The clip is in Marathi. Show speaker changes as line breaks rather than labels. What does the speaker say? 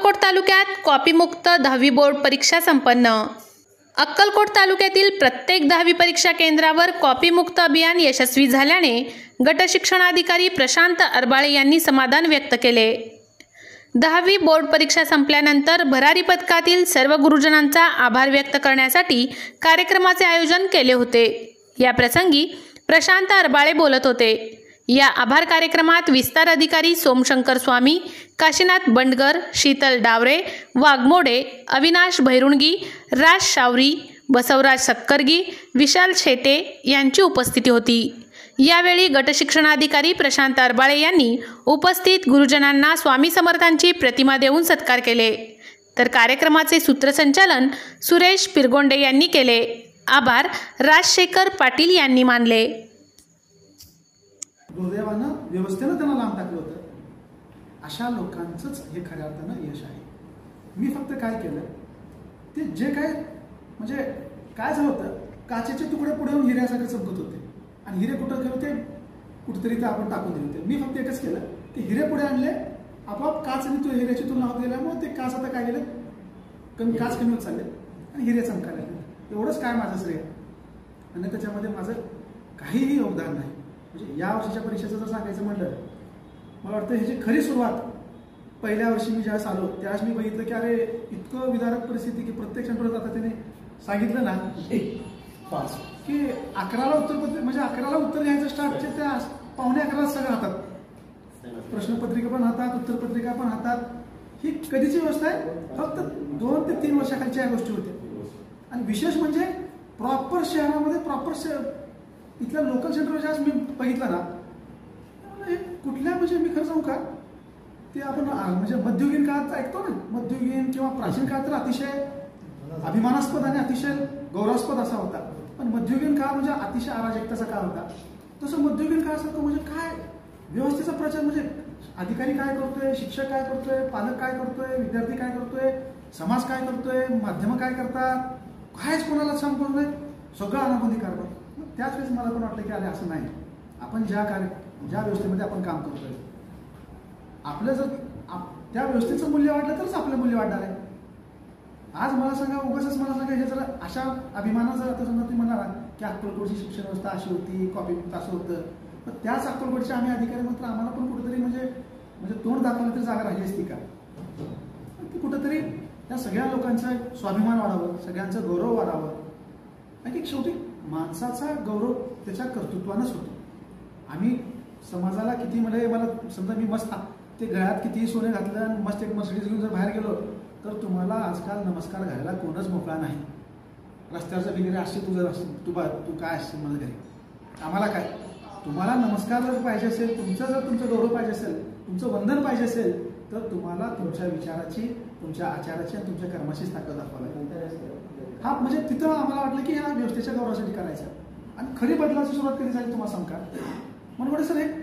अक्कलकोट तालुक्यात कॉपीमुक्त 10वी बोर्ड परीक्षा संपन्न। अक्कलकोट तालुक्यातील प्रत्येक 10वी परीक्षा केंद्रावर कॉपीमुक्त अभियान यशस्वी झाल्याने गट शिक्षणाधिकारी प्रशांत अरबाळे यांनी समाधान व्यक्त केले। 10वी बोर्ड परीक्षा संपल्यानंतर भरारी पथकातील सर्व गुरुजनांचा आभार व्यक्त करण्यासाठी कार्यक्रमाचे आयोजन केले होते। या प्रसंगी प्रशांत अरबाळे बोलत होते। या आभार कार्यक्रमात विस्तार अधिकारी सोमशंकर स्वामी, काशीनाथ बंडगर, शीतल डावरे, वाघमोडे, अविनाश भैरुणगी, राज शावरी, बसवराज सत्कर्गी, विशाल शेटे यांची उपस्थिती होती। यावेळी गट शिक्षणाधिकारी प्रशांत अरबाळे यांनी उपस्थित गुरुजनांना स्वामी समर्थांची प्रतिमा देऊन सत्कार केले। तर कार्यक्रमाचे सूत्रसंचालन सुरेश पिरगोंडे यांनी केले। आभार राजशेखर पाटील यांनी मानले।
दुर्दैवानं व्यवस्थेनं त्यांना लांब टाकलं होतं। अशा लोकांचंच हे खऱ्या अर्थानं यश आहे। मी फक्त काय केलं, ते जे काय म्हणजे काय झालं होतं, काचेचे तुकडे पुढे येऊन हिऱ्यासारखे चमकत होते आणि हिरे कुठं गेले होते, कुठेतरी ते आपण टाकून दिले होते। मी फक्त एकच केलं, ते हिरे पुढे आणले, आपोआप काच आणि तो हिऱ्याची तुलना होत गेल्यामुळे ते काच आता काय गेले, काच कमी होत चालले आणि हिरे चमकायला लागले। एवढंच काय माझं श्रेय आणि त्याच्यामध्ये माझं काहीही योगदान नाही। म्हणजे या वर्षीच्या परीक्षेचं जर सांगायचं म्हटलं, मला वाटतं ह्याची खरी सुरुवात पहिल्या वर्षी मी ज्यावेळेस आलो त्यावेळेस मी बघितलं की अरे इतकं विदारक परिस्थिती की प्रत्येक सेंटरवर जाता त्याने सांगितलं ना की 11ला उत्तर म्हणजे 11ला उत्तर घ्यायचं स्टार्टचे त्या 11:15 सगळं हातात, प्रश्नपत्रिका पण हातात, उत्तरपत्रिका पण हातात। ही कधीची व्यवस्था आहे, फक्त 2 ते 3 वर्षाखालच्या या गोष्टी होत्या। आणि विशेष म्हणजे प्रॉपर शहरामध्ये प्रॉपर इथल्या लोकल सेंटरवर ज्यावेळेस मी बघितलं ना, कुठल्या म्हणजे मी खरं सांगू का, ते आपण म्हणजे मध्ययुगीन काळात ऐकतो ना, मध्ययुगीन किंवा प्राचीन काळात तर अतिशय अभिमानास्पद आणि अतिशय गौरवास्पद असा होता, पण मध्ययुगीन काळ म्हणजे अतिशय अराजकतेचा काळ होता। तसं मध्ययुगीन काळासारखं म्हणजे काय व्यवस्थेचा प्रचार, म्हणजे अधिकारी काय करतोय, शिक्षक काय करतोय, पालक काय करतोय, विद्यार्थी काय करतोय, समाज काय करतोय, माध्यम काय करतात, कायच कोणाला सांगतो नाही, सगळं अनाबंदी कारभार। त्याच वेळेस मला पण वाटलं की अरे असं नाही, आपण ज्या व्यवस्थेमध्ये आपण काम करतोय, आपलं जर त्या व्यवस्थेचं मूल्य वाढलं तरच आपलं मूल्य वाढणार आहे। आज मला सांगा, उगाच मला सांगा, हे जर अशा अभिमानानं जर आता समजा तुम्ही म्हणाला की अक्कलकोटची शिक्षण व्यवस्था अशी होती, कॉपीमुक्त असं होतं, पण त्याच अक्कलकोटचे आम्ही अधिकारी मात्र आम्हाला पण कुठेतरी म्हणजे तोंड दाखवलं तरी जागा राहिली असती का? ती कुठेतरी त्या सगळ्या लोकांचा स्वाभिमान वाढावं, सगळ्यांचं गौरव वाढावं। आणि शेवटी माणसाचा गौरव त्याच्या कर्तृत्वानंच होतो। आम्ही समाजाला किती म्हणजे मला समजा मी मस्त ते गळ्यात किती सोने घातलं आणि मस्त एक मर्सिडीज घेऊन जर बाहेर गेलो तर तुम्हाला आजकाल नमस्कार घालायला कोणच मोकळा नाही। रस्त्यावरचा बिगिरे असते तू काय असते मला घरी, आम्हाला काय, तुम्हाला नमस्कार जर पाहिजे असेल, तुमचं गौरव पाहिजे असेल, तुमचं वंदन पाहिजे असेल, तर तुम्हाला तुमच्या विचाराची, तुमच्या आचाराची आणि तुमच्या कर्माचीच ताकद दाखवायला लागेल। हा म्हणजे तिथं आम्हाला वाटलं की ह्या व्यवस्थेच्या गौरवासाठी करायचं। आणि खरी बदलाची सुरुवात कधी झाली तुम्हाला सांगा, म्हणून सर